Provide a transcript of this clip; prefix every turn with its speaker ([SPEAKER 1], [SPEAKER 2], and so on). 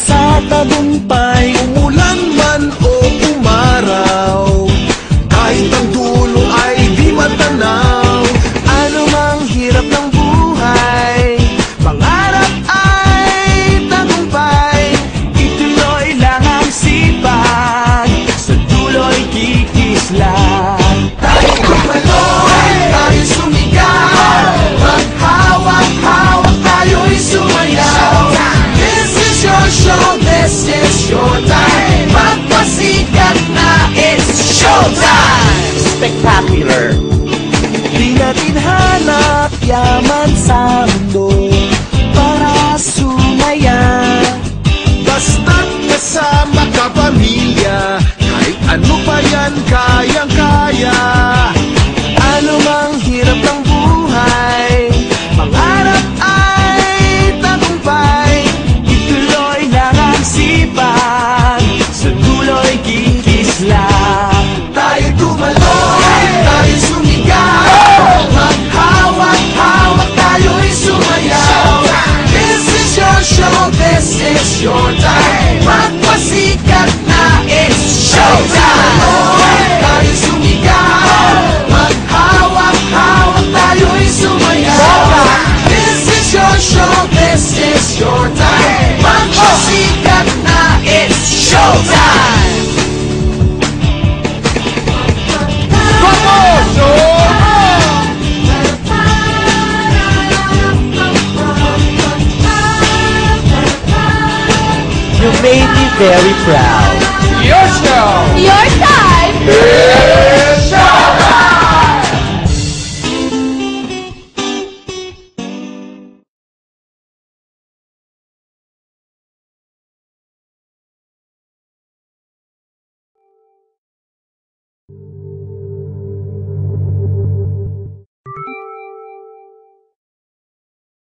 [SPEAKER 1] sa tagumpay,
[SPEAKER 2] umulan man o umaraw, kahit ang dulo ay di matanaw.
[SPEAKER 1] ano mang hirap ng buhay, pangarap ay tagumpay. Ituloy lang ang sipag, sa dulo'y kikislang.
[SPEAKER 2] Tayo gumaloy, tayo sumigaw, maghawak-hawak tayo'y sumayaw. This is your show, this is your time, magpasikat na, it's showtime!
[SPEAKER 1] Spectacular. Di natin hanap yaman sa mundo para sumaya.
[SPEAKER 2] Basta't kasama ka pamilya, kahit ano pa yan kayang-kaya.
[SPEAKER 1] Ano mang hirap ng buhay, pangarap ay tagumpay. Ituloy lang ang sipag, sa dulo'y kikislang.
[SPEAKER 2] Tayo tumaloy, tayo sumigaw, maghawak-hawak tayo'y sumayaw. This is your show, this is your time, magpasikat na, it's showtime! Tayo sumigaw, maghawak-hawak tayo'y sumayaw. This is your show, this is your time, magpasikat na, it's showtime!
[SPEAKER 1] You made me very proud.
[SPEAKER 3] Your show!
[SPEAKER 4] Your time!